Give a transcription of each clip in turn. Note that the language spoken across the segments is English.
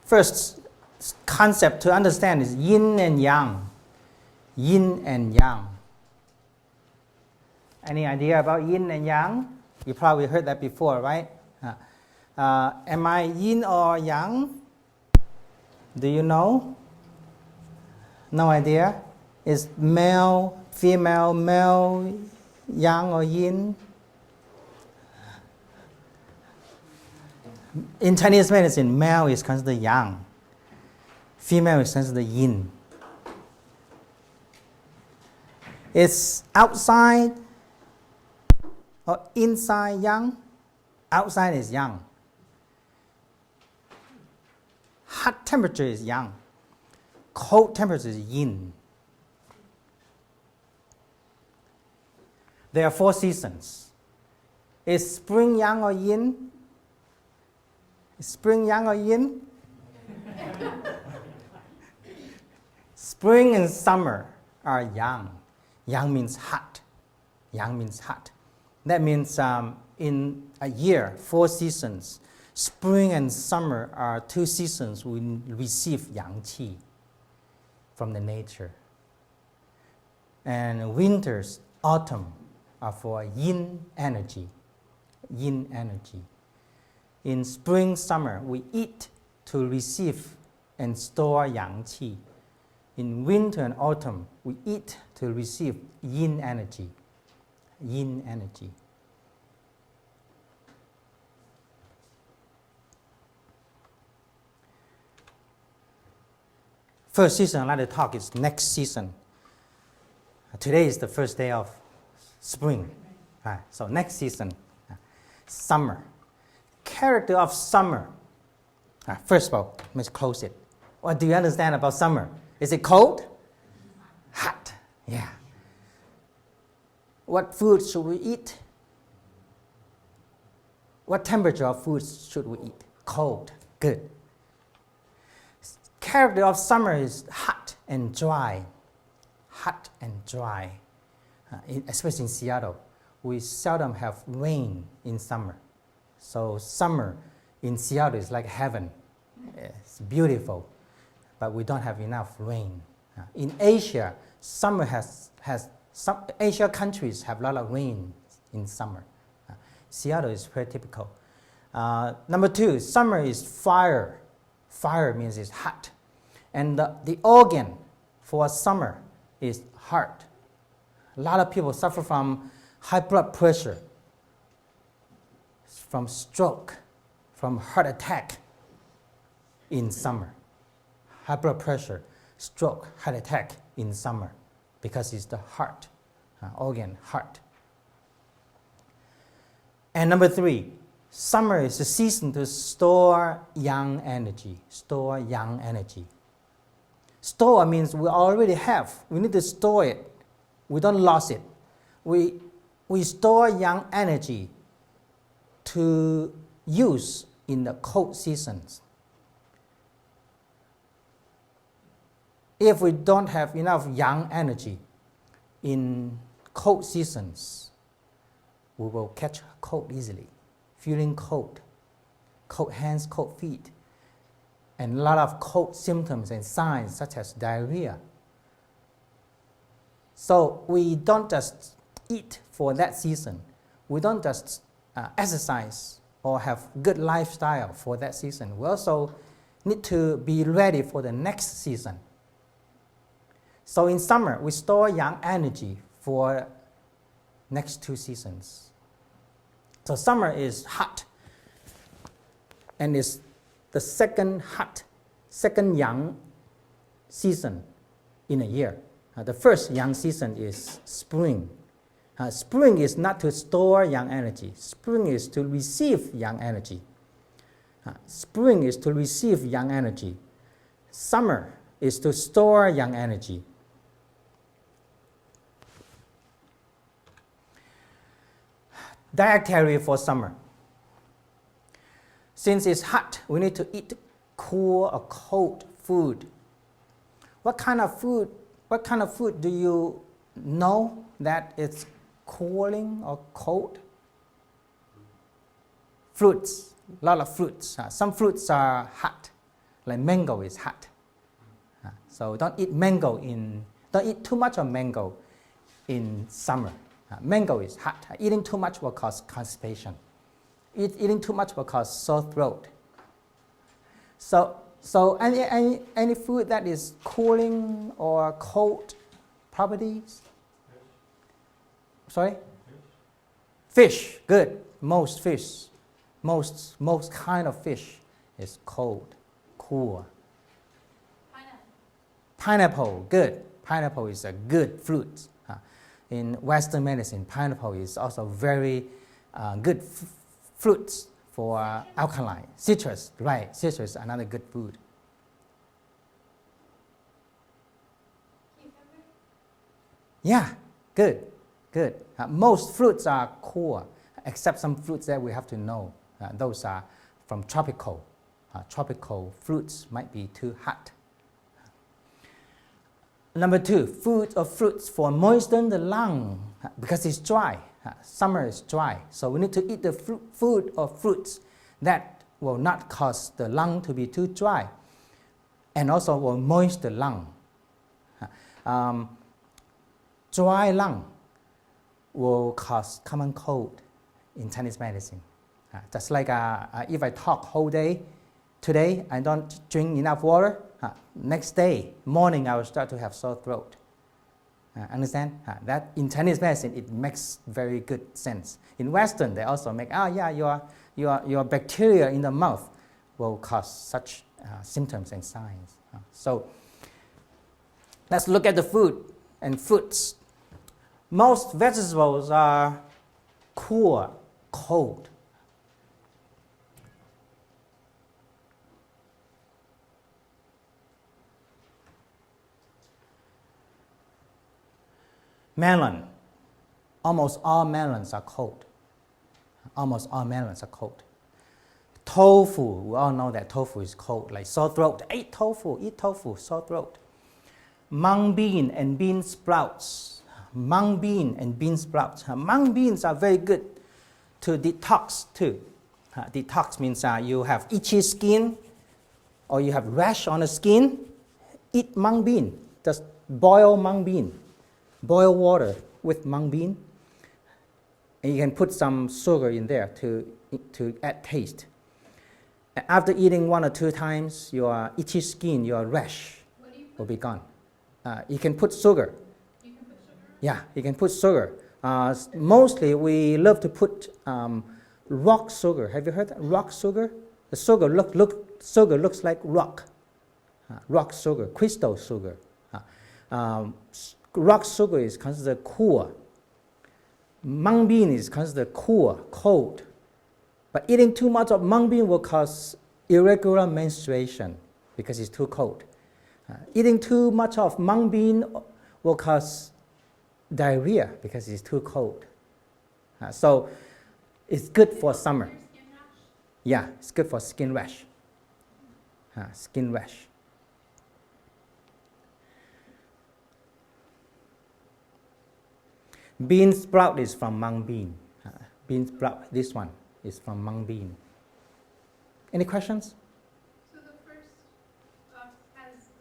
First concept to understand is yin and yang. Yin and yang. Any idea about yin and yang? You probably heard that before, right? Am I yin or yang? Do you know? No idea? Is male, female, male, yang or yin? In Chinese medicine, male is considered yang. Female is considered yin. Is outside or inside yang? Outside is yang. Hot temperature is yang. Cold temperature is yin. There are 4 seasons. Is spring yang or yin? Is spring yang or yin? Spring and summer are yang. Yang means hot. Yang means hot. That means in a year, 4 seasons. Spring and summer are 2 seasons we receive yang qi from the nature. And winters, autumn are for yin energy. Yin energy. In spring, summer, we eat to receive and store yang qi. In winter and autumn, we eat to receive yin energy. Yin energy. First season I'd like to talk is next season. Today is the first day of spring. So next season, summer. Character of summer. First of all, let's close it. What do you understand about summer? Is it cold? Hot. Yeah. What food should we eat? What temperature of food should we eat? Cold. Good. Character of summer is hot and dry. Hot and dry. Especially in Seattle, we seldom have rain in summer. So summer in Seattle is like heaven. It's beautiful, but we don't have enough rain. In Asia, summer some Asia countries have a lot of rain in summer. Seattle is very typical. Number 2, summer is fire. Fire means it's hot. And the organ for summer is heart. A lot of people suffer from high blood pressure, from stroke, from heart attack in summer. High blood pressure, stroke, heart attack in summer because it's the heart, organ, heart. And number 3, summer is the season to store yang energy. Store yang energy. Store means we already have. We need to store it. We don't lose it. We store yang energy to use in the cold seasons. If we don't have enough yang energy in cold seasons, we will catch cold easily, feeling cold, cold hands, cold feet, and a lot of cold symptoms and signs such as diarrhea. So we don't just eat for that season. We don't just exercise or have good lifestyle for that season. We also need to be ready for the next season. So in summer, we store yang energy for next 2 seasons. So summer is hot and is the second yang season in a year. The first yang season is spring. Spring is not to store yang energy. Spring is to receive yang energy. Spring is to receive yang energy. Summer is to store yang energy. Dietary for summer. Since it's hot, we need to eat cool or cold food. What kind of food do you know that it's cooling or cold? Fruits, a lot of fruits. Some fruits are hot, Like mango is hot. So don't eat too much of mango in summer. Mango is hot. Eating too much will cause constipation. Eating too much will cause sore throat. So any food that is cooling or cold properties? Sorry? Fish, good. Most fish, most kind of fish is cold, cool. Pineapple, good. Pineapple is a good fruit. In Western medicine, pineapple is also very good fruit for alkaline. Citrus, right? Citrus is another good food. Yeah, good. Most fruits are cool, except some fruits that we have to know. Those are from tropical. Tropical fruits might be too hot. Number 2, food or fruits for moisten the lung because it's dry. Summer is dry, so we need to eat the food or fruits that will not cause the lung to be too dry, and also will moist the lung. Dry lung will cause common cold in Chinese medicine. Just like if I talk whole day, today I don't drink enough water, next day, morning, I will start to have sore throat. Understand? That in Chinese medicine, it makes very good sense. In Western, they also make, your bacteria in the mouth will cause such symptoms and signs. So let's look at the food and fruits. Most vegetables are cool, cold. Melon. Almost all melons are cold. Almost all melons are cold. Tofu, we all know that tofu is cold, like sore throat. Eat tofu, sore throat. Mung bean and bean sprouts. Mung bean and bean sprouts. Mung beans are very good to detox too. Detox means you have itchy skin or you have rash on the skin. Eat mung bean. Just boil mung bean. Boil water with mung bean, and you can put some sugar in there to add taste. After eating 1 or 2 times, your itchy skin, your rash will be gone. You can put sugar. You can put sugar? Yeah, you can put sugar. Mostly we love to put rock sugar. Have you heard that? Rock sugar? The sugar looks like rock. Rock sugar, crystal sugar. Rock sugar is considered cool. Mung bean is considered cool, cold. But eating too much of mung bean will cause irregular menstruation because it's too cold. Eating too much of mung bean will cause diarrhea because it's too cold. So it's good for summer. Yeah, it's good for skin rash. Skin rash. Bean sprout is from mung bean. Bean sprout, this one is from mung bean. Any questions? So the first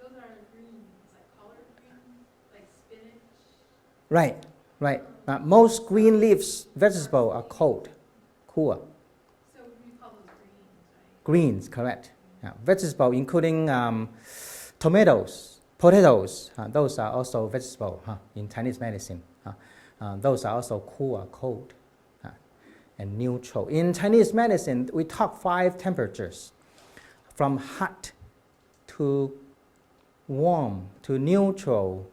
those are greens, like collard greens, like spinach? Right. Most green leaves vegetables are cold, cool. So we call those greens, right? Greens, correct. Vegetables including tomatoes, potatoes, those are also vegetables in Chinese medicine. Those are also cool, cold, and neutral. In Chinese medicine, we talk 5 temperatures, from hot to warm to neutral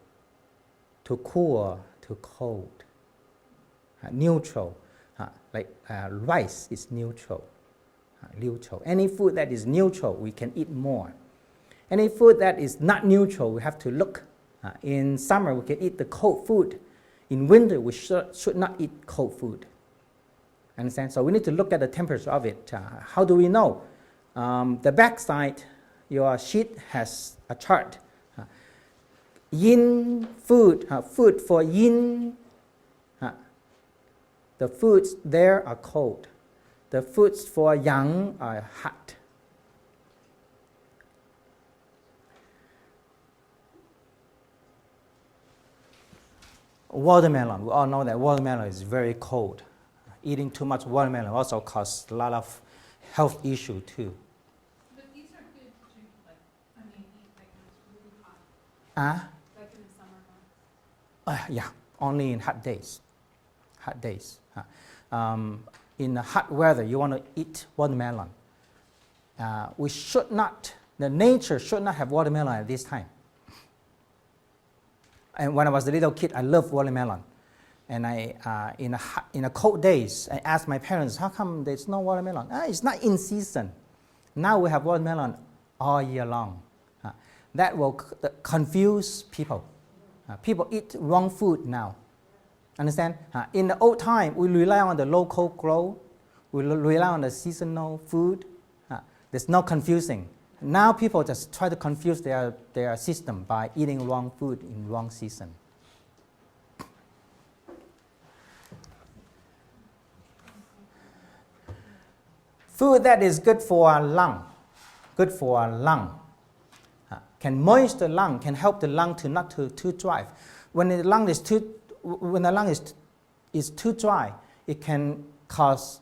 to cool to cold. Neutral, like rice is neutral. Neutral. Any food that is neutral, we can eat more. Any food that is not neutral, we have to look. In summer, we can eat the cold food. In winter, we should not eat cold food. Understand? So we need to look at the temperature of it. How do we know? The back side, your sheet has a chart. Yin food, food for yin. The foods there are cold. The foods for yang are hot. Watermelon, we all know that watermelon is very cold. Eating too much watermelon also causes a lot of health issue too. But these are good to drink, like, I mean, eat like when it's really hot, like in the summer months. Yeah, only in hot days. Hot days. In the hot weather, you want to eat watermelon. We should not, the nature should not have watermelon at this time. And when I was a little kid, I loved watermelon. And in the cold days, I asked my parents, how come there's no watermelon? It's not in season. Now we have watermelon all year long. That will confuse people. People eat wrong food now. Understand? In the old time, we rely on the local grow. We rely on the seasonal food. There's no confusing. Now people just try to confuse their system by eating wrong food in wrong season. Food that is good for our lung, can moist the lung, can help the lung to not too dry. When the lung is too dry, it can cause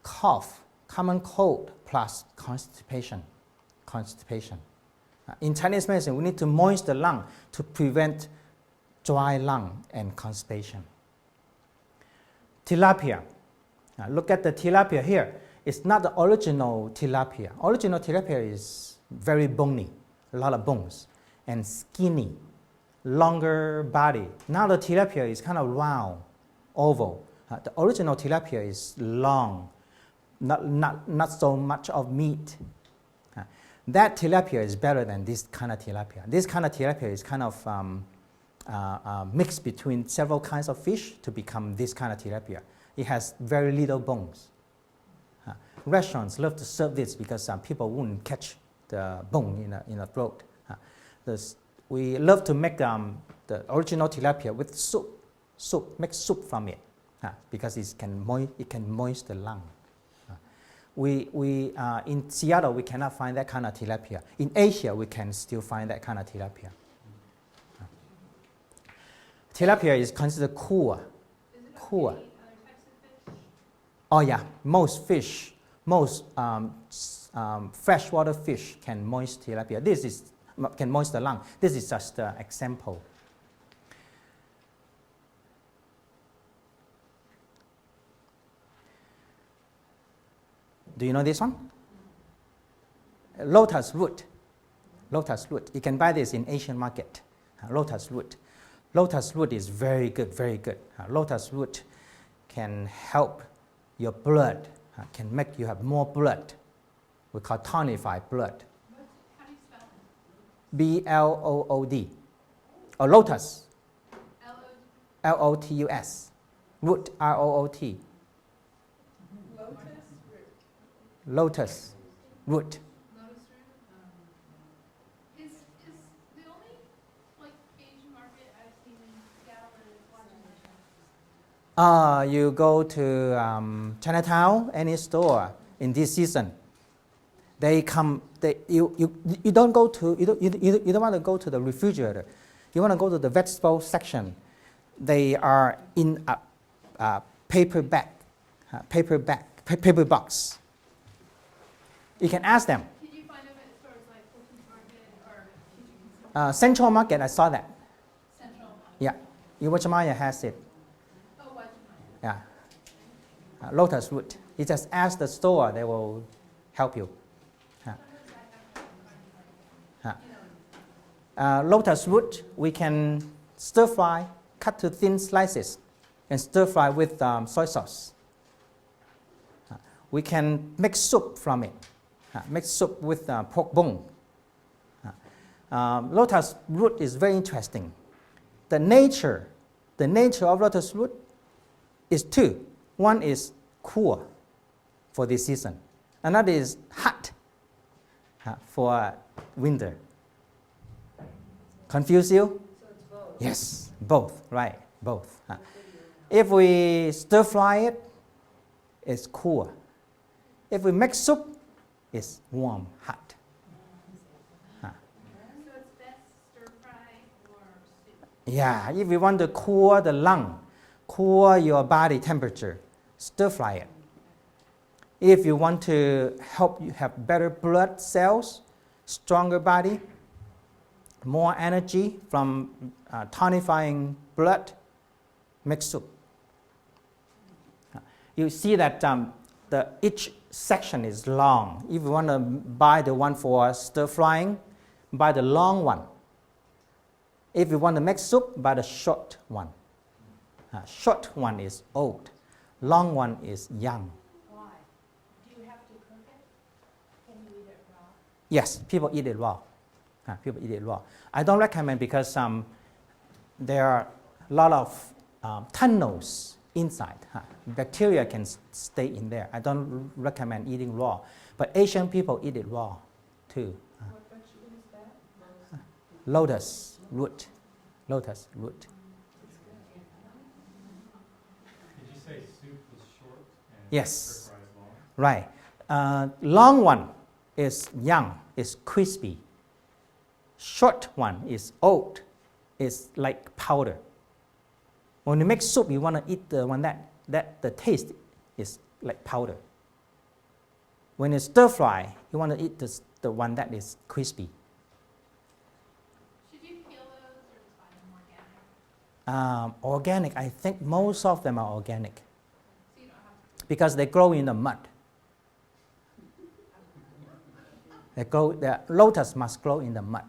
cough, common cold plus constipation. In Chinese medicine, we need to moist the lung to prevent dry lung and constipation. Tilapia. Look at the tilapia here. It's not the original tilapia. Original tilapia is very bony, a lot of bones, and skinny, longer body. Now the tilapia is kind of round, oval. The original tilapia is long, not so much of meat. That tilapia is better than this kind of tilapia. This kind of tilapia is kind of mixed between several kinds of fish to become this kind of tilapia. It has very little bones. Restaurants love to serve this because people wouldn't catch the bone in the throat. We love to make the original tilapia with soup, make soup from it because it can moist the lung. In Seattle, we cannot find that kind of tilapia. In Asia, we can still find that kind of tilapia. Tilapia is considered cool. Cool. Oh yeah, most freshwater fish can moist tilapia. Can moist the lung. This is just an example. Do you know this one? Lotus root. Lotus root. You can buy this in Asian market. Lotus root. Lotus root is very good, very good. Lotus root can help your blood, can make you have more blood. We call tonified blood. How do you spell it? B-L-O-O-D. Or lotus. L-O-T. L-O-T-U-S. Root, R-O-O-T. Lotus root. Lotus root. Is the only like Asian market I've seen in Seattle is Washington? You go to Chinatown, any store in this season. They come. You don't go to you don't want to go to the refrigerator. You want to go to the vegetable section. They are in a paper box. You can ask them. Did you find them at stores like Fulton's Market or Central Market, I saw that. Central Market? Yeah, Iwachimaya has it. Oh, Wajimaya. Yeah, lotus root. You just ask the store; they will help you. Lotus root, we can stir fry, cut to thin slices, and stir fry with soy sauce. We can make soup from it. Make soup with pork bone. Lotus root is very interesting. The nature of lotus root is two. One is cool for this season. Another is hot for winter. Confuse you? So it's both. Yes, both, right, both. If we stir fry it, it's cool. If we make soup, it's warm, hot. So it's best stir fry or soup? Yeah, if you want to cool the lung, cool your body temperature, stir fry it. If you want to help you have better blood cells, stronger body, more energy from tonifying blood, make soup. You see that each section is long. If you want to buy the one for stir frying, buy the long one. If you want to make soup, buy the short one. Short one is old, long one is young. Why? Do you have to cook it? Can you eat it raw? Yes, people eat it raw. People eat it raw. I don't recommend because there are a lot of tunnels inside. Bacteria can stay in there. I don't recommend eating raw. But Asian people eat it raw too. What vegetable is that? Lotus root. Lotus root. Did you say soup was short and Yes. stir fry is long? Right. Long one is young, is crispy. Short one is old, is like powder. When you make soup, you want to eat the one that the taste is like powder. When you stir fry, you want to eat the one that is crispy. Should you peel those or just buy them organic? Organic, I think most of them are organic So you don't have to. because they grow in the mud. The lotus must grow in the mud.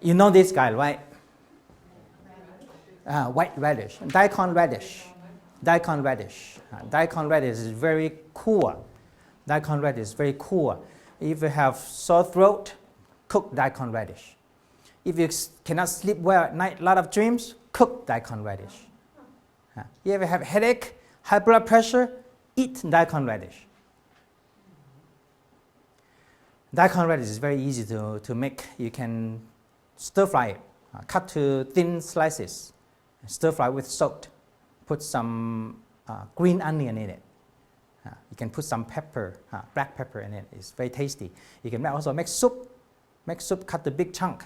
You know this guy, right? White radish, Daikon radish. Daikon radish. Daikon radish is very cool. Daikon radish is very cool. If you have sore throat, cook Daikon radish. If you cannot sleep well at night, a lot of dreams, cook Daikon radish. If you have headache, high blood pressure, eat Daikon radish. Daikon radish is very easy to make. You can stir fry it, cut to thin slices, stir fry with salt, put some green onion in it. You can put some pepper, black pepper in it. It's very tasty. You can also make soup. Make soup, cut the big chunk,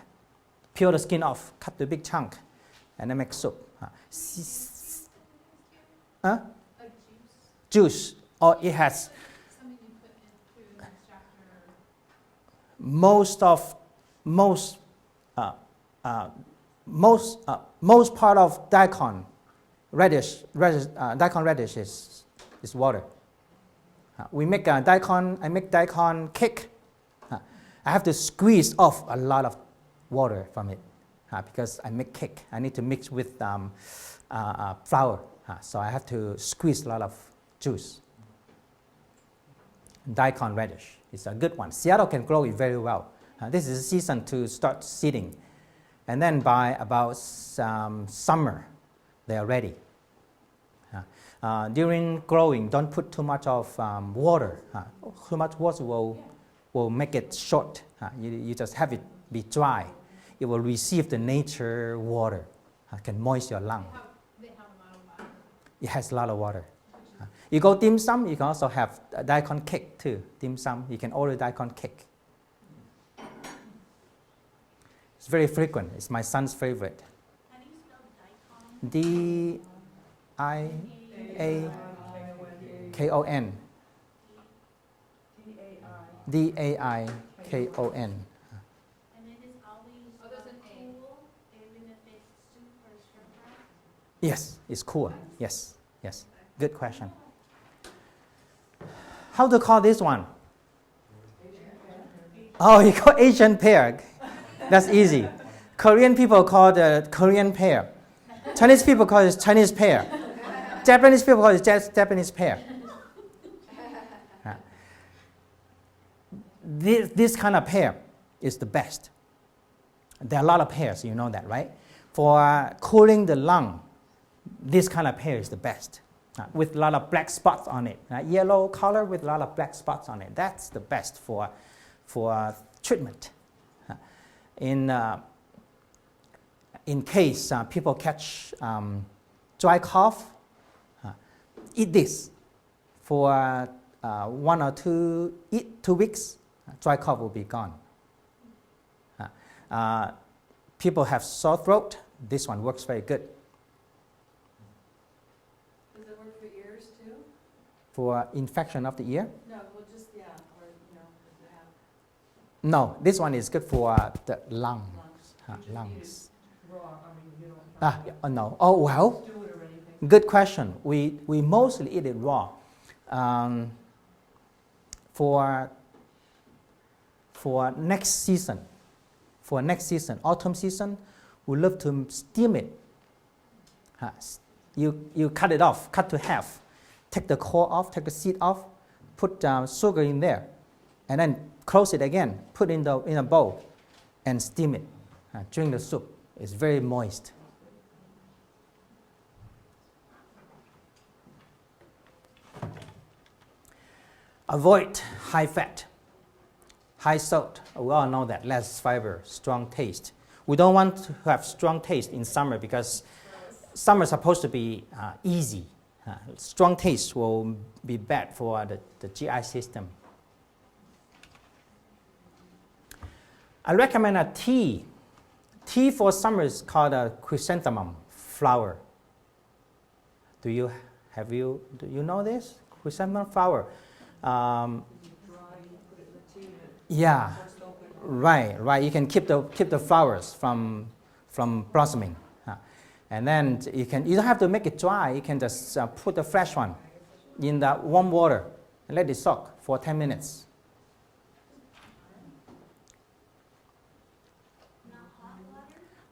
peel the skin off, cut the big chunk, and then make soup. Like Juice, or it has something you put into an extractor. most part of daikon radish is water. We make a daikon. I make daikon cake. I have to squeeze off a lot of water from it because I make cake. I need to mix with flour, so I have to squeeze a lot of juice. Daikon radish is a good one. Seattle can grow it very well. This is the season to start seeding, and then by about summer, they are ready. During growing, don't put too much of water. Too much water will make it short. You just have it be dry. It will receive the nature water. Can moist your lung. They have a lot of water. It has a lot of water. You go dim sum, you can also have a daikon cake too. Dim sum, you can order daikon cake. It's very frequent. It's my son's favorite. How do you spell daikon? D-I-A-K-O-N. D-A-I-K-O-N. And it is always there's an A. cool, even if it's super stir fry? Yes, it's cool. Yes, yes. Good question. How to call this one? Oh, you call Asian pear. That's easy. Korean people call the Korean pear. Chinese people call it Chinese pear. Japanese people call it Japanese pear. This kind of pear is the best. There are a lot of pears, you know that, right? For cooling the lung, this kind of pear is the best. With a lot of black spots on it. Yellow color with a lot of black spots on it. That's the best for treatment. In case people catch dry cough, eat this for 1 or 2 weeks, dry cough will be gone. People have sore throat. This one works very good. Does it work for ears too? For infection of the ear? No, well, just, yeah, or, you know, if you have No, this one is good for the lungs. Lungs. Raw, I mean, you don't No. Oh, well, stew it or anything. good question. We mostly eat it raw. For next season, autumn season, we love to steam it. You cut it off, cut to half, take the core off, take the seed off, put sugar in there, and then close it again, put in a bowl, and steam it. Drink the soup. It's very moist. Avoid high fat, high salt. We all know that. Less fiber, strong taste. We don't want to have strong taste in summer because summer is supposed to be easy. Strong taste will be bad for the GI system. I recommend a tea. Tea for summer is called a chrysanthemum flower. Do you know this? Chrysanthemum flower. Yeah, right. You can keep the flowers from blossoming, and then you don't have to make it dry. You can just put the fresh one in the warm water and let it soak for 10 minutes.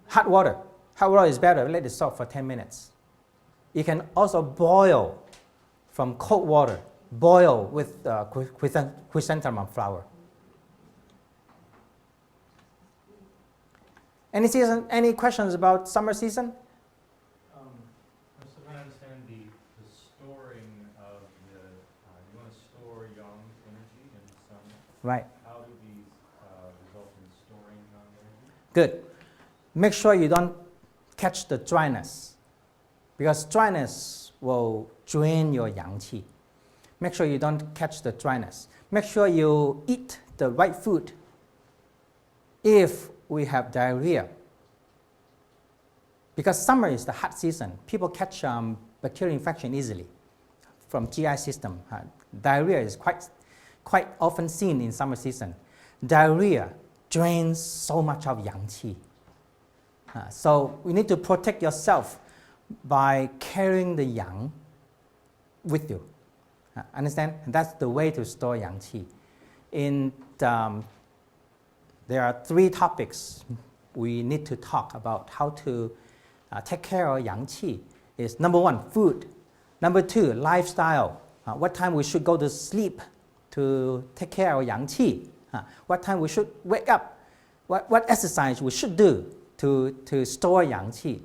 Hot water is better. Let it soak for 10 minutes. You can also boil from cold water. Boil with chrysanthemum flower. Any questions about summer season? I'm still trying to understand the storing of you want to store yang energy in the summer. Right. How do these result in storing yang energy? Good. Make sure you don't catch the dryness, because dryness will drain your yang qi. Make sure you don't catch the dryness. Make sure you eat the right food. If we have diarrhea, because summer is the hot season, people catch bacterial infection easily from GI system. Diarrhea is quite often seen in summer season. Diarrhea drains so much of yang qi. So we need to protect yourself by carrying the yang with you. Understand? That's the way to store yang qi. There are 3 topics we need to talk about how to take care of yang qi. Is number 1, food. Number 2, lifestyle. What time we should go to sleep to take care of yang qi. What time we should wake up. What exercise we should do to store yang qi.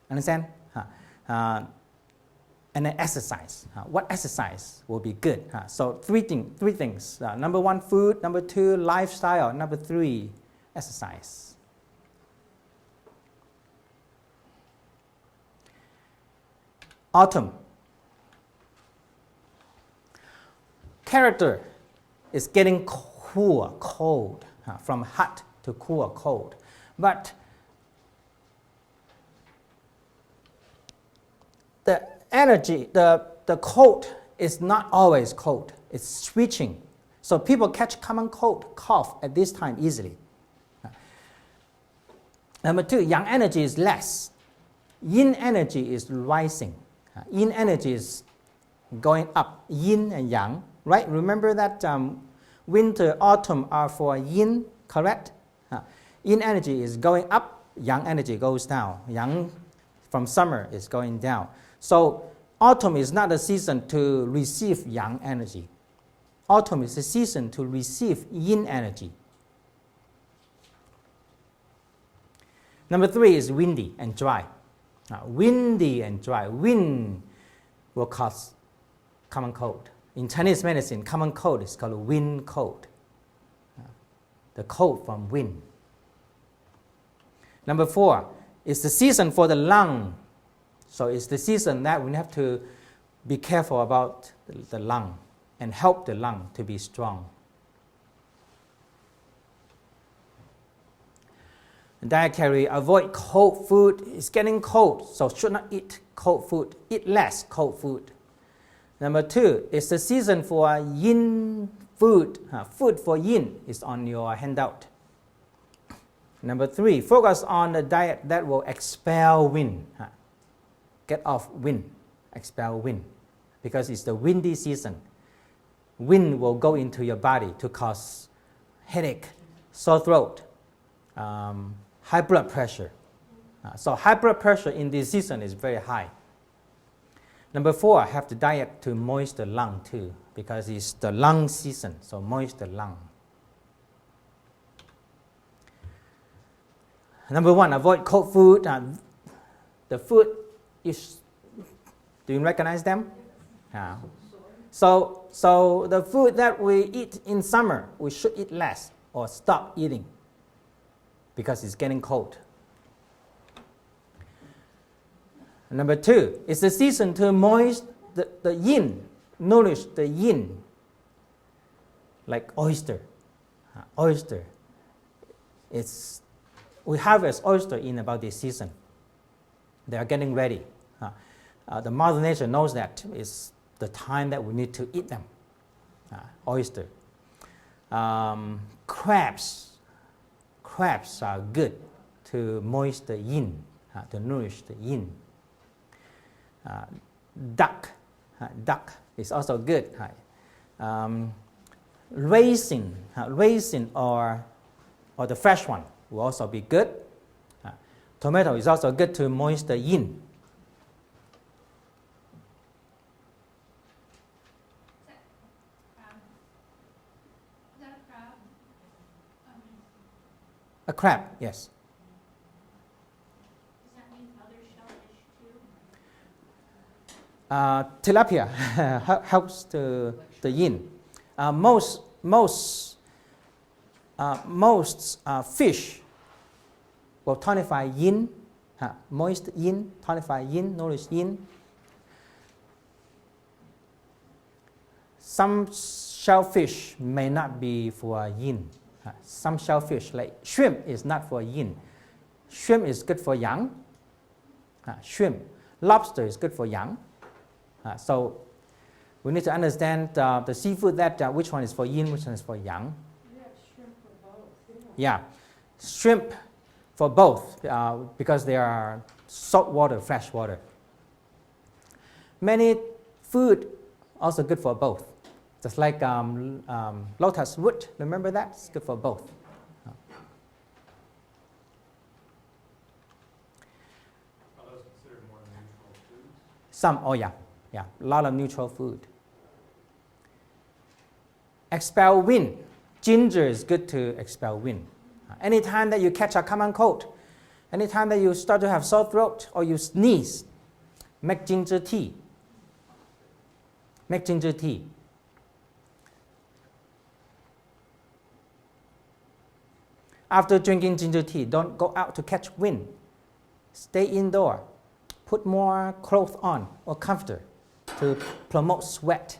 Understand? And then exercise. What exercise will be good? So three things. Number 1, food. Number 2, lifestyle. Number 3, exercise. Autumn. Character is getting cold, from hot to cool, cold. But the energy, the cold is not always cold. It's switching. So people catch common cold, cough at this time easily. Number 2, yang energy is less. Yin energy is rising. Yin energy is going up. Yin and yang, right? Remember that winter, autumn are for yin, correct? Yin energy is going up. Yang energy goes down. Yang from summer is going down. So autumn is not a season to receive yang energy. Autumn is a season to receive yin energy. Number 3 is windy and dry. Windy and dry. Wind will cause common cold. In Chinese medicine, common cold is called wind cold. The cold from wind. Number 4 is the season for the lung. So it's the season that we have to be careful about the lung. and help the lung to be strong. Dietary, avoid cold food. It's getting cold, so should not eat cold food. Eat less cold food. Number 2, it's the season for yin food. Food for yin is on your handout. Number 3, focus on the diet that will expel wind. Get off wind, expel wind, because it's the windy season. Wind will go into your body to cause headache, sore throat, high blood pressure. So high blood pressure in this season is very high. Number 4, have the diet to moist the lung too, because it's the lung season, so moist the lung. Number 1, avoid cold food. The food is, do you recognize them? So the food that we eat in summer, we should eat less or stop eating because it's getting cold. Number 2, it's the season to moist the yin, nourish the yin, like oyster. Oyster. We harvest oyster in about this season. They are getting ready. The Mother Nature knows that it's the time that we need to eat them. Oyster. Crabs are good to moist the yin, to nourish the yin. Duck is also good. Raisin or the fresh one will also be good. Tomato is also good to moist the yin. Is that a crab? A crab, yes. Does that mean other shellfish too? Tilapia helps the yin. Most fish will tonify yin, moist yin, tonify yin, nourish yin. Some shellfish may not be for yin. Some shellfish, like shrimp, is not for yin. Shrimp is good for yang. Shrimp. Lobster is good for yang. So we need to understand the seafood that which one is for yin, which one is for yang. Yeah, shrimp for both. Yeah, shrimp for both because they are salt water, fresh water. Many food also good for both. Just like lotus root, remember that? It's good for both. Are those considered more neutral foods? Some, oh yeah, a lot of neutral food. Expel wind. Ginger is good to expel wind. Anytime that you catch a common cold, anytime that you start to have sore throat or you sneeze, make ginger tea. Make ginger tea. After drinking ginger tea, don't go out to catch wind. Stay indoor. Put more clothes on or comforter to promote sweat.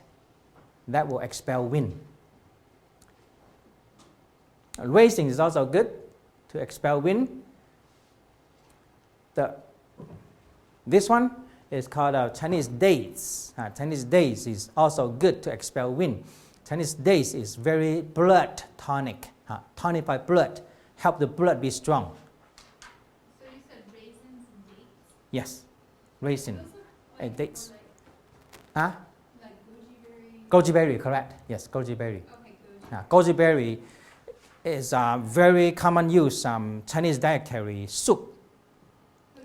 That will expel wind. Raisin is also good to expel wind. This one is called Chinese dates. Chinese dates is also good to expel wind. Chinese dates is very blood tonic, tonify blood, help the blood be strong. So you said raisins and dates? Yes, raisin Those look and like dates. Like Huh? goji berry. Goji berry, correct? Yes, goji berry. Okay, goji. Goji berry is a very common use Chinese dietary soup.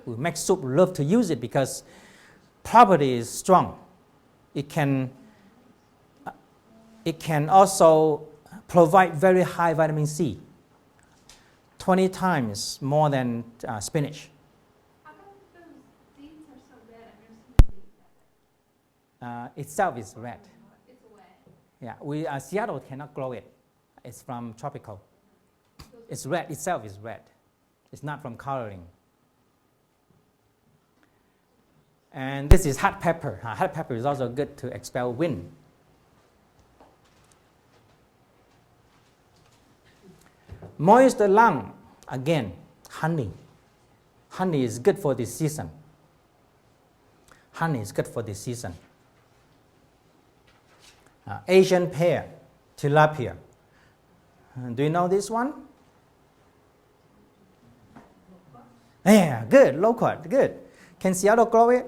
We make soup, love to use it because property is strong. It can also provide very high vitamin C, 20 times more than spinach. How come those beans are so red? I've never seen beans that red. Itself is red. It's wet. Yeah, Seattle cannot grow it. It's from tropical. It's red, itself is red. It's not from coloring. And this is hot pepper. Hot pepper is also good to expel wind. Moist lung, again, honey. Honey is good for this season. Honey is good for this season. Asian pear, tilapia. Do you know this one? Yeah, good, loquat, good. Can Seattle grow it?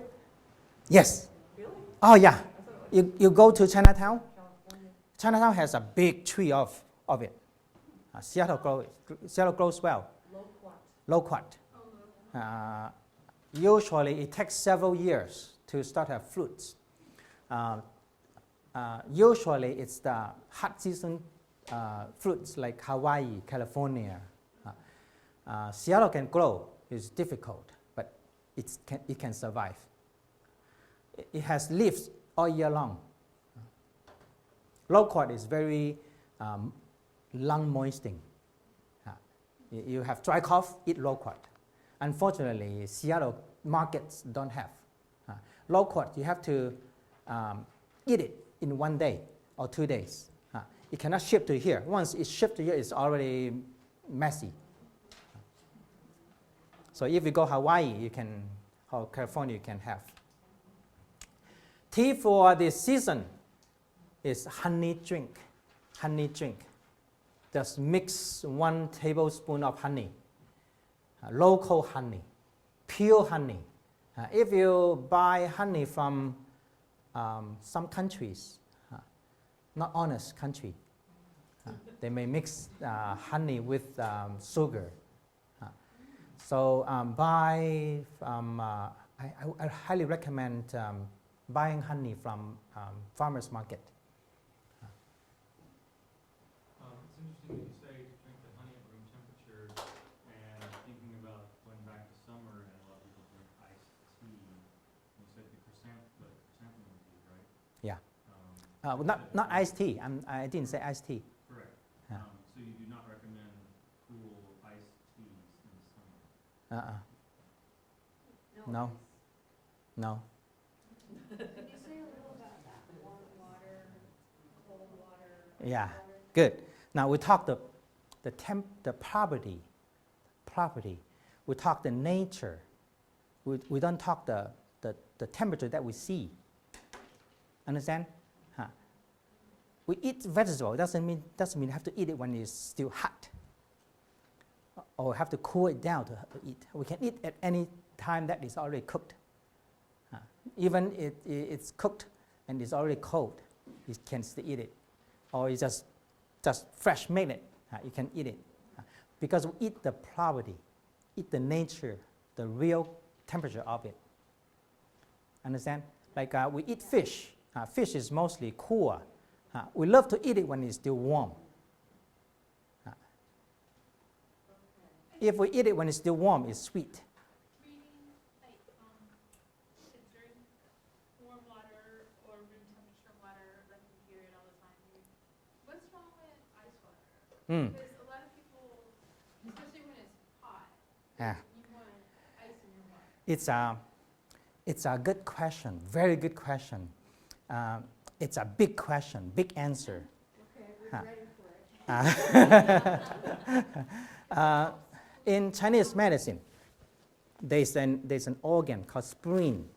Yes. Really? Oh, yeah. You go to Chinatown? Chinatown has a big tree of it. Seattle grows well. Loquat. Usually it takes several years to start have fruits. Usually it's the hot season fruits like Hawaii, California. Seattle can grow. It's difficult, but it can survive. It has leaves all year long. Loquat is very lung moistening. You have dry cough, eat loquat. Unfortunately, Seattle markets don't have. Loquat, you have to eat it in 1 day or 2 days. It cannot ship to here. Once it's shipped to here, it's already messy. So if you go Hawaii, or California, you can have. Tea for this season is honey drink. Honey drink. Just mix 1 tablespoon of honey, local honey, pure honey. If you buy honey from some countries, not honest country, they may mix honey with sugar. So buy from, I highly recommend buying honey from farmers market. It's interesting that you say to drink the honey at room temperature, and thinking about going back to summer, and a lot of people drink iced tea. You said the chrysanthemum tea, right? Yeah. Not iced tea. I didn't say iced tea. Correct. Yeah. So you do not recommend cool iced teas in the summer? No. No. Can you say a little about that? Warm water, cold water? Yeah. Good. Now we talk the property. We talk the nature. We don't talk the temperature that we see. Understand? We eat vegetable. Doesn't mean you have to eat it when it's still hot, or have to cool it down to eat. We can eat at any time that is already cooked. Even if it's cooked and it's already cold, you can still eat it, or you just fresh made it. You can eat it because we eat the property, eat the nature, the real temperature of it. Understand? Like we eat fish. Fish is mostly cool. We love to eat it when it's still warm. If we eat it when it's still warm, it's sweet. Reading, like, to drink warm water or room temperature water, like you hear it all the time. What's wrong with ice water? Because a lot of people, especially when it's hot, Yeah. you want ice in your water. It's a good question, very good question. It's a big question, big answer. Okay, we're ready for it. In Chinese medicine, there's an organ called spleen.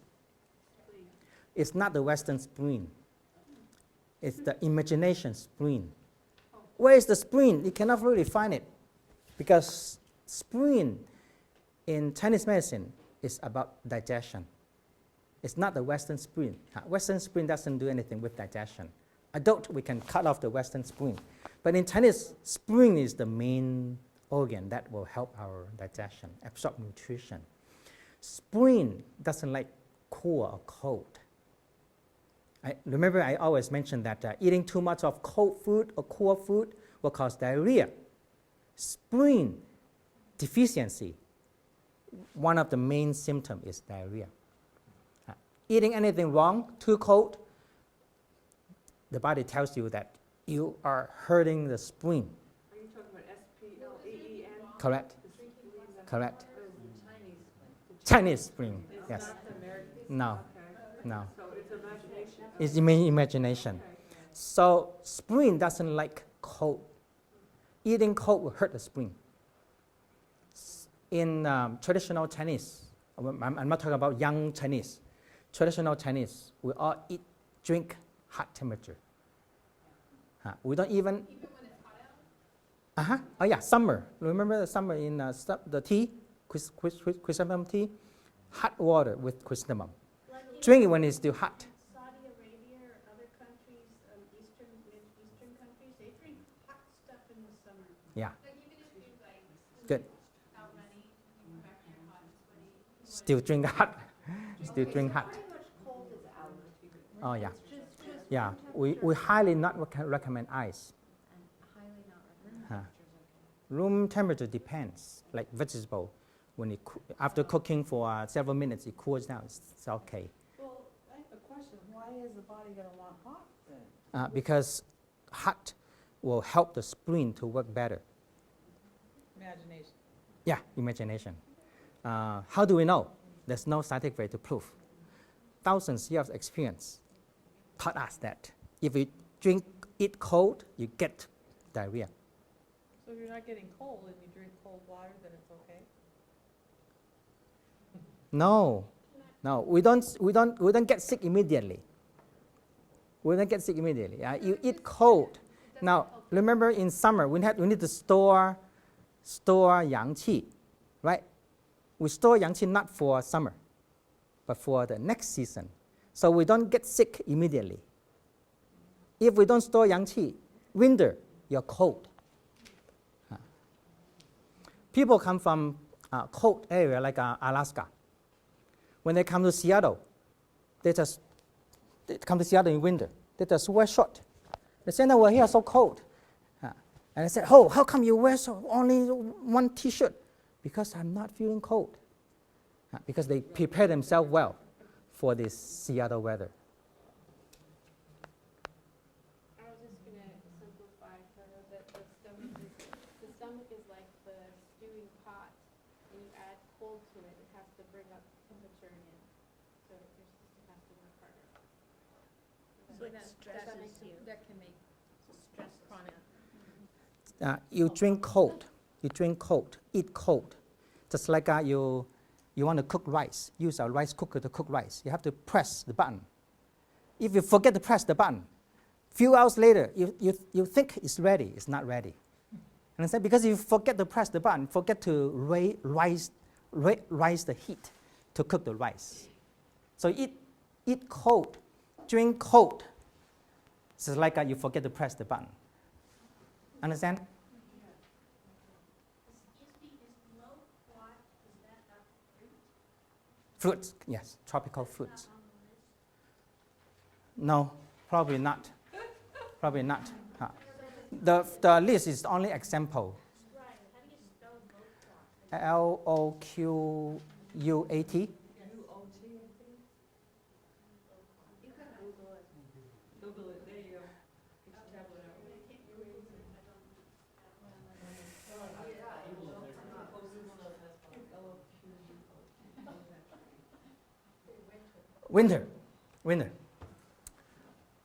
It's not the Western spleen. It's the imagination spleen. Where is the spleen? You cannot really find it, because spleen in Chinese medicine is about digestion. It's not the Western spleen. Western spleen doesn't do anything with digestion. Adult, we can cut off the Western spleen. But in Chinese, spleen is the main organ that will help our digestion, absorb nutrition. Spleen doesn't like cool or cold. Remember, I always mention that eating too much of cold food or cool food will cause diarrhea. Spleen deficiency, one of the main symptoms is diarrhea. Eating anything wrong, too cold, the body tells you that you are hurting the spleen. Are you talking about S-P-L-E-E-N? Correct. Correct. Chinese. Chinese spleen, It's yes. not the American? No, Okay. no. So it's imagination? It's imagination. Okay. So spleen doesn't like cold. Eating cold will hurt the spleen. In traditional Chinese, I'm not talking about young Chinese. Traditional Chinese, we all drink hot temperature. We don't even. Even when it's hot out? Oh yeah, summer. Remember the summer in the tea, chrysanthemum tea, hot water with chrysanthemum. Like Drink it when it's still hot. Saudi Arabia or other countries, Eastern countries, they drink hot stuff in the summer. Yeah, Like even if you like good. out running, you come back and you're hot and sweaty. you Still drink hot. Still drink hot. Pretty much cold is out. Oh yeah, It's just yeah. room We highly not recommend ice. highly not recommended. Huh. Room temperature depends. Like vegetable, when it after cooking for several minutes, it cools down. It's okay. Well, I have a question. Why is the body going to want hot then? Because hot will help the spleen to work better. Imagination. Yeah, imagination. How do we know? There's no scientific way to prove. Thousands of years of experience taught us that if you eat cold, you get diarrhea. So if you're not getting cold and you drink cold water, then it's okay? No, we don't get sick immediately. We don't get sick immediately. You eat cold. Now, remember in summer, we need to store yang qi, right? We store yang qi not for summer, but for the next season. So we don't get sick immediately. If we don't store yang qi, winter, you're cold. People come from cold area like Alaska. When they come to Seattle, they come to Seattle in winter. They just wear short. They say, "No, we're here so cold." And I said, "Oh, how come you wear only one T-shirt?" Because I'm not feeling cold. Because they prepare themselves well for this Seattle weather. I was just going to simplify for her that the stomach is like the stewing pot, and you add cold to it, it has to bring up temperature again. So your system has to work harder. So it stresses you. That can make Stress chronic. You drink cold. Eat cold. Just like you want to cook rice. Use a rice cooker to cook rice. You have to press the button. If you forget to press the button, few hours later, you think it's ready. It's not ready. Understand? Because you forget to press the button, forget to raise the heat to cook the rice. So eat cold, drink cold. It's just like you forget to press the button. Understand? Fruits, yes, tropical fruits. No, probably not. Probably not. The list is only example. Loquat. Google it. There you go. Get your tablet out.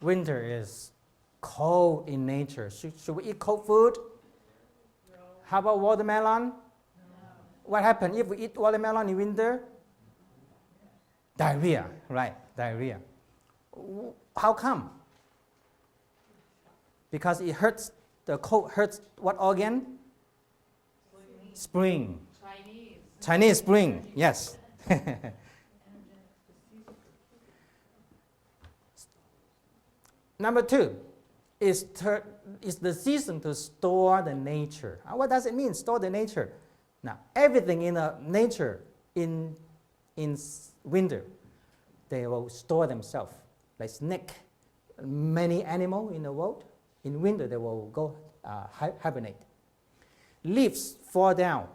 Winter is cold in nature. Should we eat cold food? No. How about watermelon? No. What happens if we eat watermelon in winter? Diarrhea, right? Diarrhea. How come? Because it hurts. The cold hurts what organ? Spleen. Chinese spleen. Yes. Number 2 is the season to store the nature. What does it mean, store the nature? Now, everything in nature in winter, they will store themselves. Like snake, many animals in the world, in winter they will go hibernate. Leaves fall down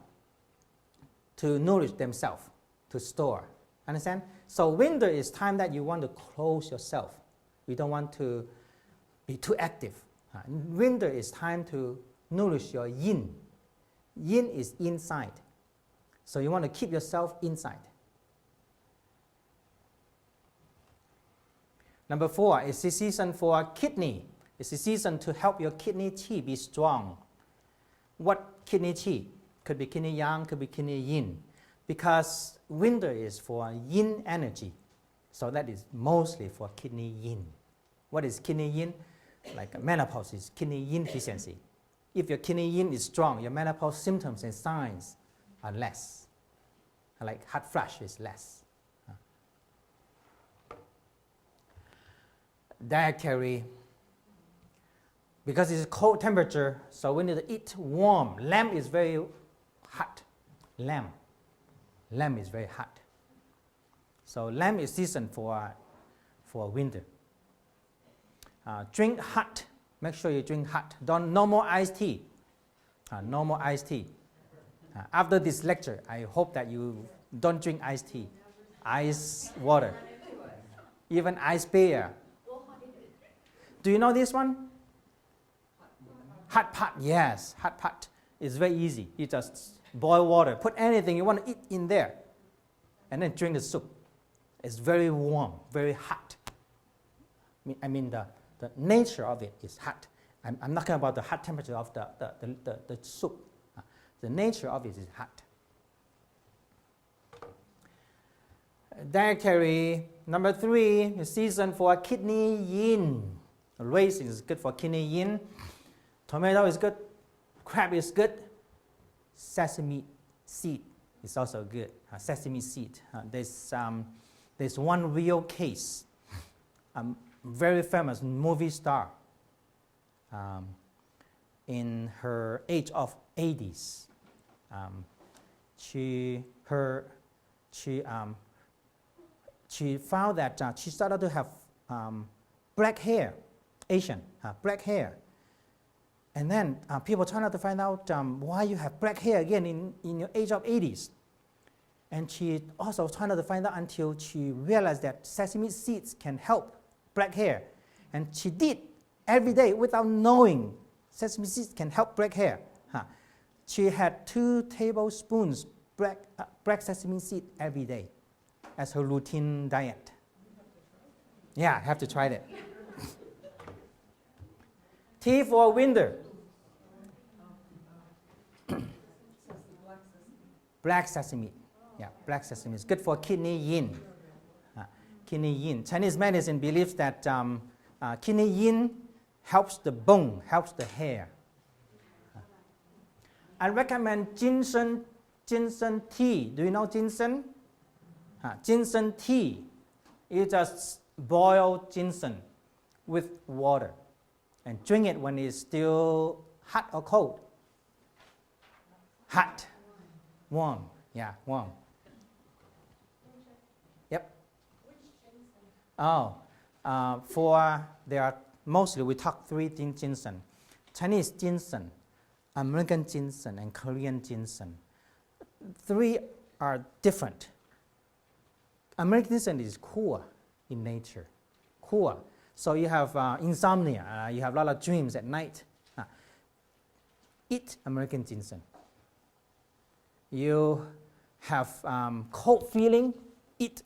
to nourish themselves, to store. Understand? So winter is time that you want to close yourself. You don't want to be too active. Winter is time to nourish your yin. Yin is inside. So you want to keep yourself inside. Number 4 is the season for kidney. It's the season to help your kidney qi be strong. What kidney qi? Could be kidney yang, could be kidney yin. Because winter is for yin energy. So that is mostly for kidney yin. What is kidney yin? Like menopause is kidney yin deficiency. If your kidney yin is strong, your menopause symptoms and signs are less. Like hot flush is less. Dietary, because it's cold temperature, so we need to eat warm. Lamb is very hot. Lamb is very hot. So lamb is seasoned for winter. Drink hot. Make sure you drink hot. No more iced tea. No more iced tea. After this lecture, I hope that you don't drink iced tea. Ice water. Even ice pear. Do you know this one? Hot pot. Yes, hot pot. It's very easy. You just boil water. Put anything you want to eat in there. And then drink the soup. It's very warm, very hot. I mean the nature of it is hot. I'm not talking about the hot temperature of the soup. The nature of it is hot. Dietary, number 3, the season for kidney yin. Raisin is good for kidney yin. Tomato is good. Crab is good. Sesame seed is also good. Sesame seed. There's one real case. Very famous movie star. In her age of 80s, she found that she started to have black hair, Asian black hair, and then people trying to find out why you have black hair again in your age of 80s. And she also trying to find out until she realized that sesame seeds can help black hair, and she did every day without knowing sesame seeds can help black hair. She had 2 tablespoons black sesame seed every day as her routine diet. Yeah, I have to try that. Tea for winter. Black sesame. Yeah, black sesame is good for kidney yin. Kidney yin. Chinese medicine believes that kidney yin helps the bone, helps the hair. I recommend ginseng tea. Do you know ginseng? Ginseng tea. You just boil ginseng with water and drink it when it's still hot or cold. Hot. Warm. Yeah, warm. Yep. Oh, there are mostly we talk 3 ginseng: Chinese ginseng, American ginseng, and Korean ginseng. 3 are different. American ginseng is cooler in nature, cooler. So you have insomnia, you have a lot of dreams at night. Eat American ginseng. You have cold feeling, eat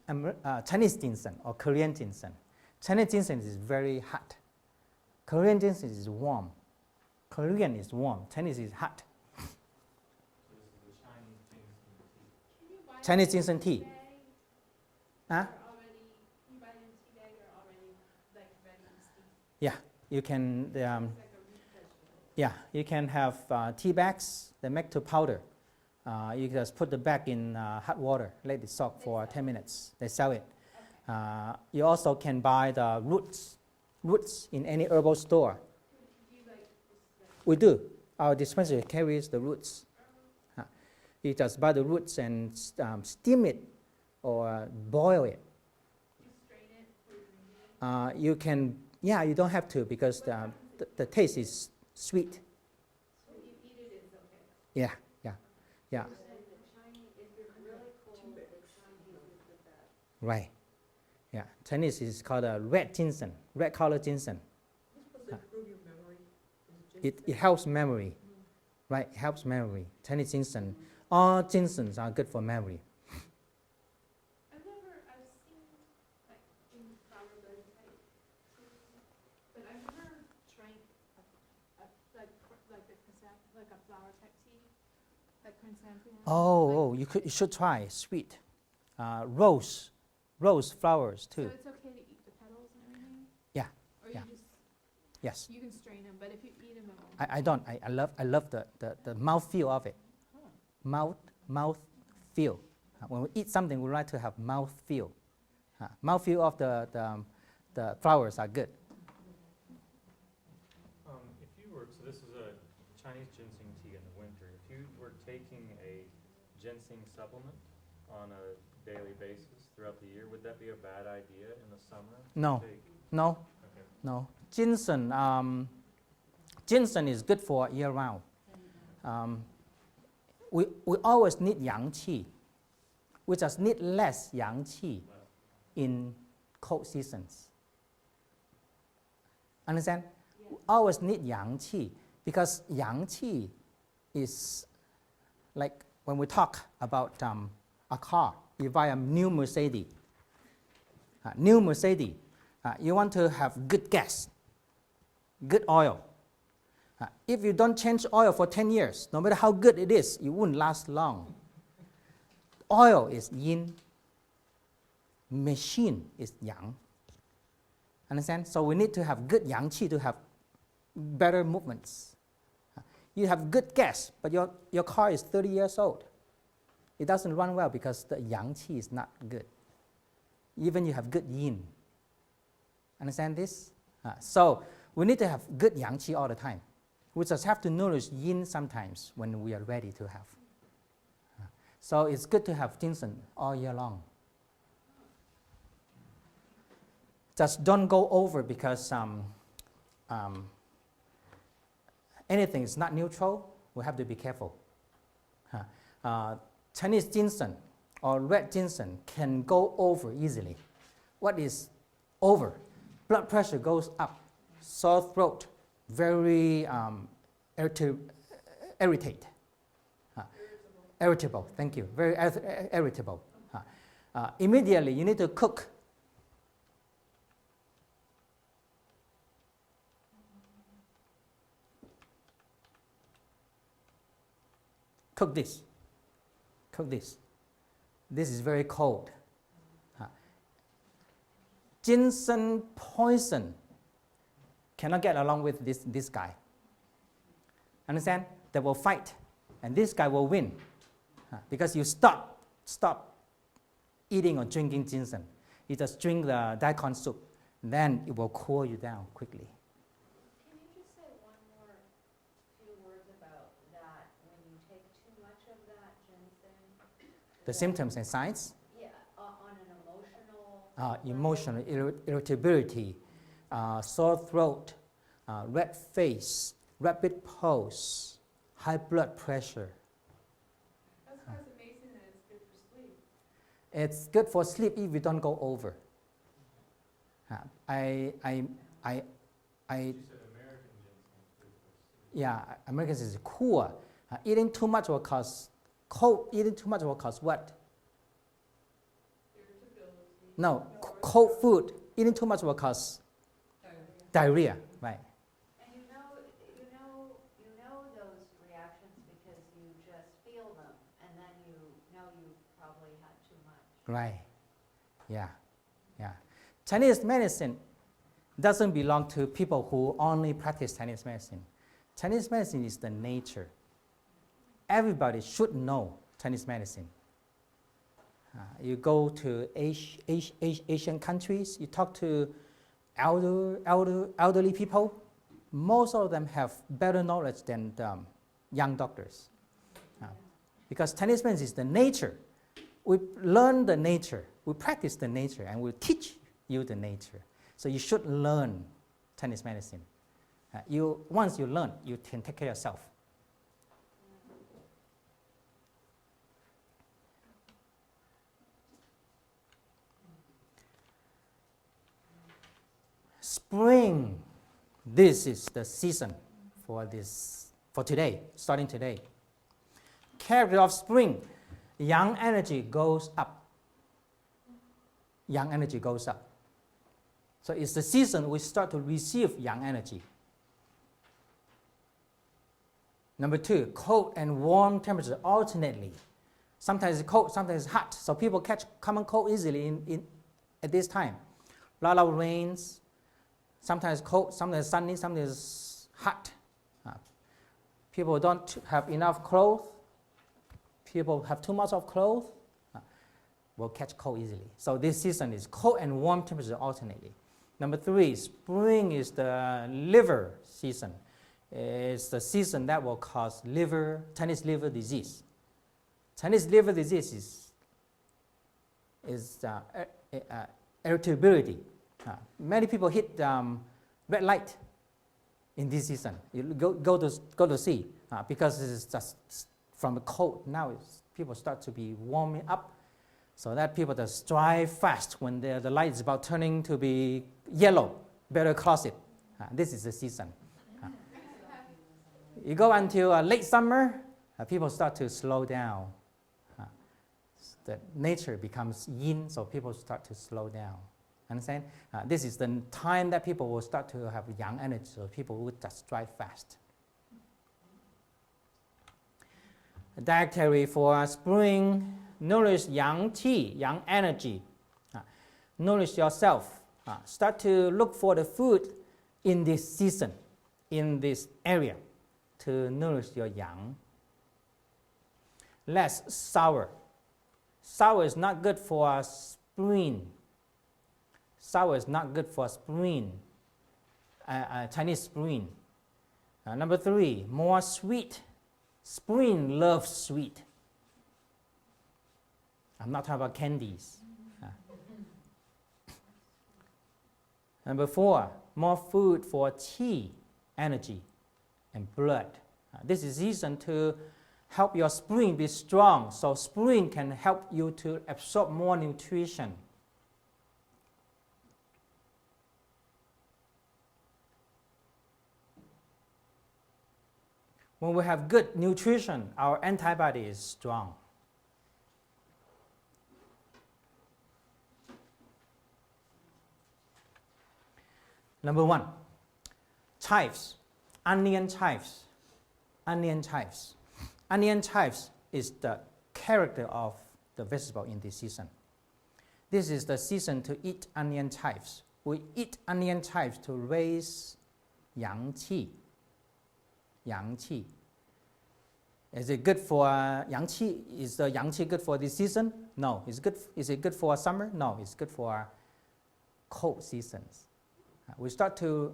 Chinese ginseng or Korean ginseng. Chinese ginseng is very hot. Korean ginseng is warm. Korean is warm. Chinese is hot. Chinese ginseng tea. Huh? Yeah, you can. Yeah, you can have tea bags. They make to powder. You just put the bag in hot water, let it soak for 10 minutes. They sell it. You also can buy the roots in any herbal store. We do. Our dispensary carries the roots. You just buy the roots and steam it or boil it. You can, yeah, you don't have to because the taste is sweet. Yeah. Yeah. Right. Yeah. Chinese is called a red ginseng, red color ginseng. It helps memory. Right. It helps memory. Chinese ginseng. All ginsengs are good for memory. I've seen like in flower bed type, but I've never drank like the chrysanthemum like a flower type tea, like chrysanthemum. Oh, you should try sweet, rose flowers So too. it's okay to eat the petals and everything? Yeah, Or yeah. you just, Yes, you can strain them, but if you eat them, it won't. I don't. I love the mouth feel of it. Mouth feel. When we eat something, we like to have mouth feel. Mouth feel of the flowers are good. If you were, so this is a Chinese ginseng tea in the winter. If you were taking a ginseng supplement on a daily basis throughout the year, would that be a bad idea in the summer? No. Take- No, Okay. no. Ginseng is good for year round. We always need yang qi. We just need less yang qi in cold seasons. Understand? We always need yang qi because yang qi is like when we talk about a car. You buy a new Mercedes. You want to have good gas, good oil. If you don't change oil for 10 years, no matter how good it is, it won't last long. Oil is yin, machine is yang. Understand? So we need to have good yang qi to have better movements. You have good gas, but your car is 30 years old. It doesn't run well because the yang qi is not good. Even you have good yin. Understand this? So we need to have good yang qi all the time. We just have to nourish yin sometimes when we are ready to have. So it's good to have ginseng all year long. Just don't go over because anything is not neutral. We have to be careful. Chinese ginseng or red ginseng can go over easily. What is over? Blood pressure goes up, sore throat, very irritable, thank you, very irritable. Immediately you need to cook. Cook this. This is very cold. Ginseng poison cannot get along with this guy. Understand? They will fight, and this guy will win because you stop eating or drinking ginseng. You just drink the daikon soup, then it will cool you down quickly. Can you just say one more few words about that when you take too much of that ginseng? The symptoms and signs? Yeah, on an Emotional irritability, sore throat, red face, rapid pulse, high blood pressure. That's why it's amazing that it's good for sleep. It's good for sleep if you don't go over. You said American ginseng is good for sleep. Yeah, Americans is cool. Eating too much will cause cold. Eating too much will cause what? No, cold food. Eating too much will cause diarrhea, right? And you know those reactions because you just feel them, and then you know you probably had too much. Right. Yeah. Chinese medicine doesn't belong to people who only practice Chinese medicine. Chinese medicine is the nature. Everybody should know Chinese medicine. You go to Asian countries, you talk to elderly people, most of them have better knowledge than young doctors. Because Chinese medicine is the nature. We learn the nature, we practice the nature, and we teach you the nature. So you should learn Chinese medicine. Once you learn, you can take care of yourself. Spring, this is the season for today, starting today. Character of spring, yang energy goes up. Yang energy goes up. So it's the season we start to receive yang energy. Number 2, cold and warm temperature alternately. Sometimes it's cold, sometimes it's hot. So people catch common cold easily at this time. A lot of rains, sometimes cold, sometimes sunny, sometimes hot. People don't have enough clothes. People have too much of clothes. Will catch cold easily. So this season is cold and warm temperature alternately. Number 3, spring is the liver season. It's the season that will cause Chinese liver disease. Chinese liver disease is irritability. Many people hit red light in this season. You go to see because it's just from the cold. Now people start to be warming up, so that people just drive fast when the light is about turning to be yellow. Better cross it. This is the season. You go until late summer, people start to slow down. The nature becomes yin, so people start to slow down. Understand? This is the time that people will start to have yang energy, so people will just drive fast. Dietary for spring, nourish yang qi, yang energy. Nourish yourself. Start to look for the food in this season, in this area, to nourish your yang. Less sour. Sour is not good for spleen. Sour is not good for spleen, Chinese spleen. Number 3, more sweet. Spleen loves sweet. I'm not talking about candies. Number 4, more food for qi, energy, and blood. This is season to help your spleen be strong, so spleen can help you to absorb more nutrition. When we have good nutrition, our antibody is strong. Number 1, chives, onion chives. Onion chives. Onion chives is the character of the vegetable in this season. This is the season to eat onion chives. We eat onion chives to raise yang qi. Yang qi. Is it good for yang qi? Is the yang qi good for this season? No. Is it good for summer? No. It's good for cold seasons. We start to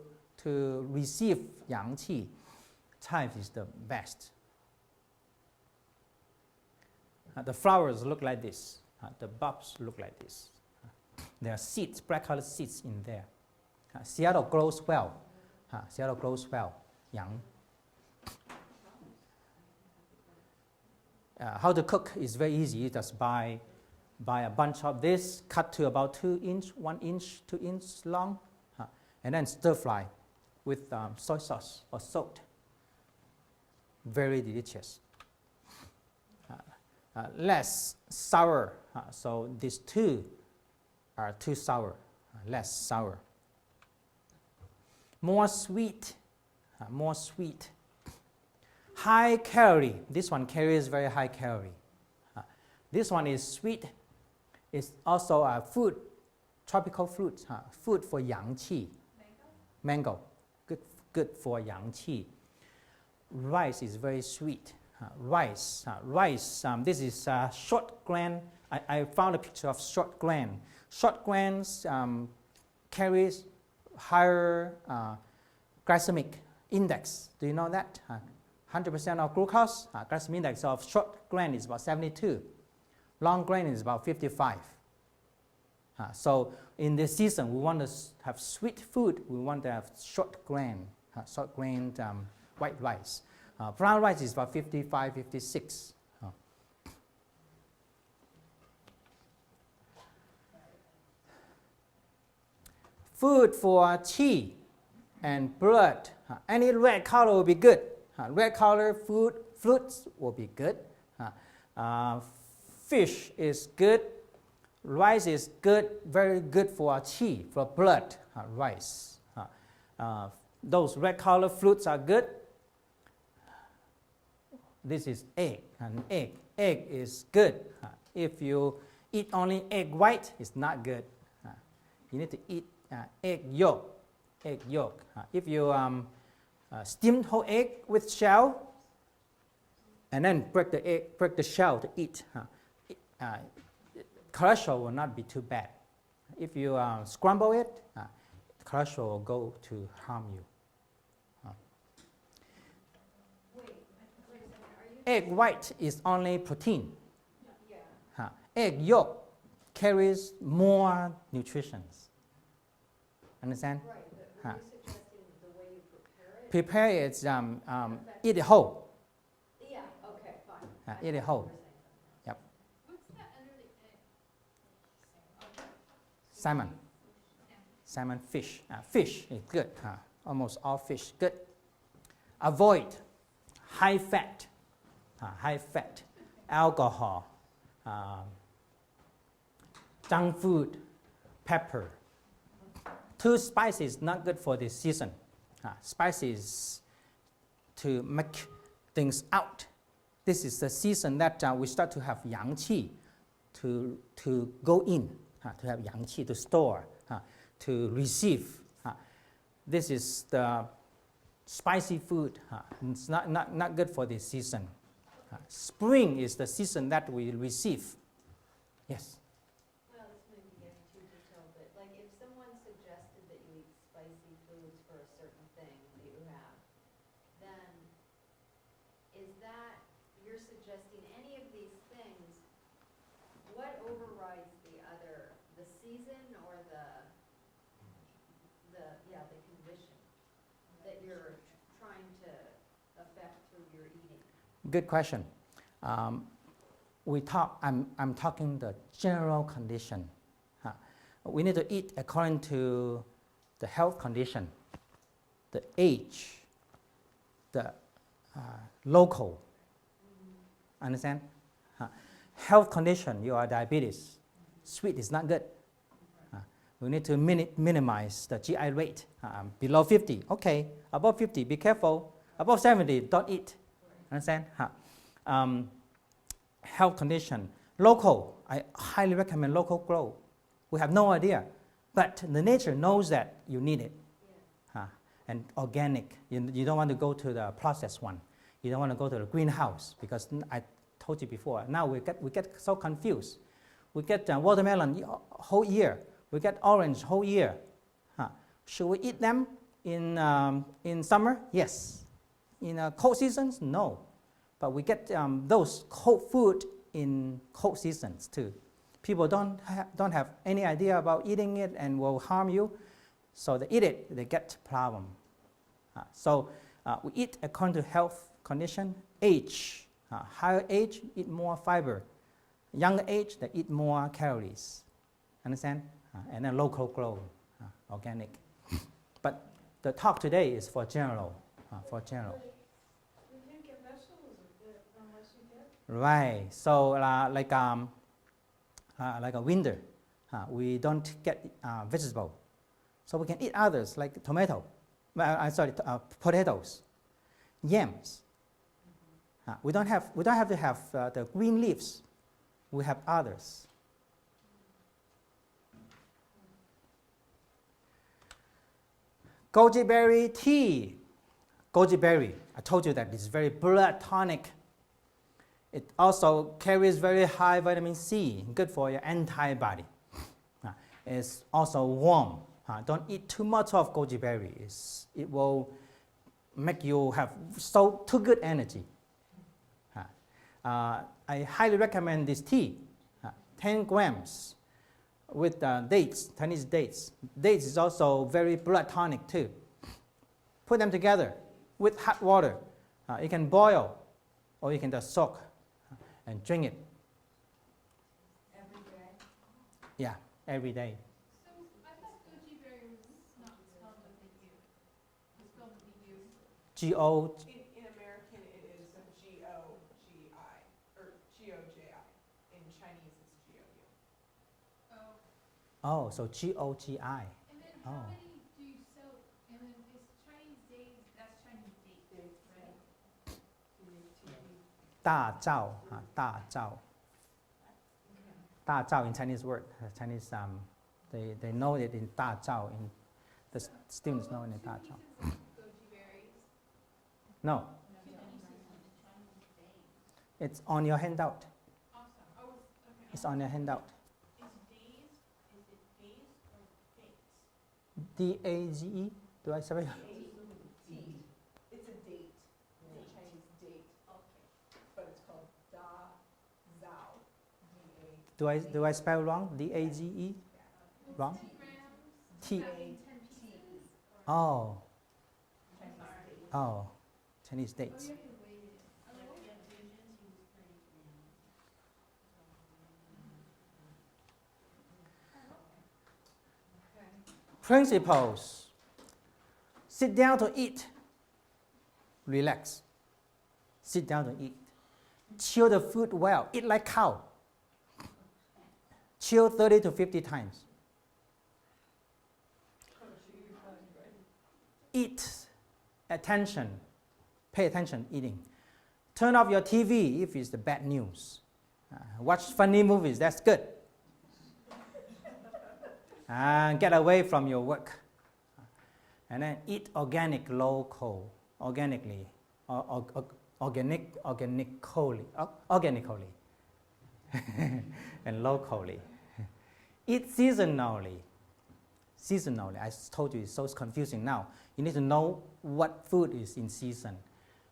receive yang qi. Chives is the best. The flowers look like this. The bulbs look like this. There are seeds, black colored seeds in there. Seattle grows well. Seattle grows well. Yang. How to cook is very easy. You just buy a bunch of this, cut to about 2 inch, 1 inch, 2 inch long, and then stir fry with soy sauce or salt. Very delicious. Less sour, so these 2 are too sour, less sour. More sweet, more sweet. High calorie, this one carries very high calorie. This one is sweet. It's also a food, tropical fruit, food for yang qi. Mango, good for yang qi. Rice is very sweet. Rice, this is short grain. I found a picture of short grain. Short grains carries higher glycemic index. Do you know that? 100% of glucose, glycemic index of short grain is about 72. Long grain is about 55. So in this season, we want to have sweet food. We want to have short grain white rice. Brown rice is about 55, 56. Food for qi and blood. Any red color will be good. Red color fruits will be good. Fish is good. Rice is good, very good for qi, for blood. Rice. Those red color fruits are good. This is egg, an egg. Egg is good. If you eat only egg white, it's not good. You need to eat egg yolk. Egg yolk. If you steam whole egg with shell, and then break the egg, break the shell to eat, cholesterol will not be too bad. If you scramble it, cholesterol will go to harm you. Wait a second, are you? Egg white is only protein. Yeah. Egg yolk carries more nutrition. Understand? Right, but were you suggesting the way you prepare it? Prepare it, eat it whole. Yeah, okay, fine. Eat it whole. Yep. What's that under the egg? Salmon. Salmon, fish. Fish is good. Almost all fish good. Avoid high fat, alcohol, junk food, pepper. Too spicy is not good for this season. Spicy is to make things out. This is the season that we start to have yang qi to go in, to have yang qi to store, to receive. This is the spicy food. It's not good for this season. Spring is the season that we receive. Yes. Well, this may be getting too detailed, but like if someone suggested that you eat spicy foods for a certain thing that you have, then is that, you're suggesting any of these things, what overrides the other, the season or the condition that you're trying to affect through your eating? Good question. I'm talking the general condition. We need to eat according to the health condition, the age, the local. Understand? Health condition, you are diabetes. Sweet is not good. We need to minimize the GI rate. Below 50, okay. Above 50, be careful. Above 70, don't eat. Understand? Health condition. Local, I highly recommend local grow. We have no idea, but the nature knows that you need it. And organic, you don't want to go to the processed one. You don't want to go to the greenhouse because I told you before. Now we get so confused. We get watermelon whole year. We get orange whole year. Should we eat them in summer? Yes. In cold seasons? No. But we get those cold food in cold seasons too. People don't have any idea about eating it and will harm you, so they eat it, they get problem. So we eat according to health condition, age. Higher age, eat more fiber. Younger age, they eat more calories. Understand? And then local grow, organic. But the talk today is for general. We can't get vegetables unless you get. Right. So like a winter, we don't get vegetable. So we can eat others like tomato. Potatoes, yams. We don't have to have the green leaves. We have others. Goji berry tea. Goji berry, I told you that it's very blood tonic. It also carries very high vitamin C, good for your antibody. It's also warm. Don't eat too much of goji berry. It will make you have too good energy. I highly recommend this tea, 10 grams with dates, Chinese dates. Dates is also very blood tonic too. Put them together with hot water. You can boil or you can just soak and drink it. Every day? Yeah, every day. So I thought goji berry was not spelled with a U. It's spelled with a U. G-O, In American, it is G-O-G-I, or G-O-J-I. In Chinese, it's G-O-U. Oh. oh, so G-O-G-I. And then Oh. how many do you sell? And then it's Chinese days, that's Chinese date, right? Da Zhao, Da Zhao. Da Zhao in Chinese word, Chinese, they know it in Da Zhao, in the students know it in Da Zhao. Goji berries. No, it's on your handout. Awesome. Oh, okay. It's on your handout. Is it days or dates? DAGE, do I say it? It's a date, it's a Chinese date, Okay. but it's called Da Zhao, D-A. Do I spell wrong? DAGE? Wrong? 10 grams? T. 10 pieces? Oh, Chinese date. oh, Chinese dates. Principles. Sit down to eat. Relax. Sit down to eat. Chew the food well. Eat like cow. Chew 30 to 50 times. Eat. Attention. Pay attention eating. Turn off your TV if it's the bad news. Watch funny movies, that's good. And get away from your work. And then eat organically, organically, and locally. Eat seasonally. Seasonally, I told you it's so confusing now. You need to know what food is in season.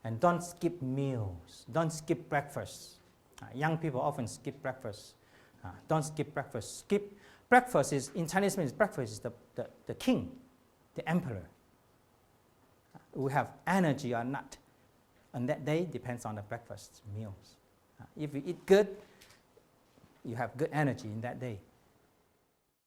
And don't skip meals. Don't skip breakfast. Young people often skip breakfast. Don't skip breakfast. Skip breakfast is, in Chinese means breakfast is the king, the emperor. We have energy or not. And that day depends on the breakfast meals. If you eat good, you have good energy in that day.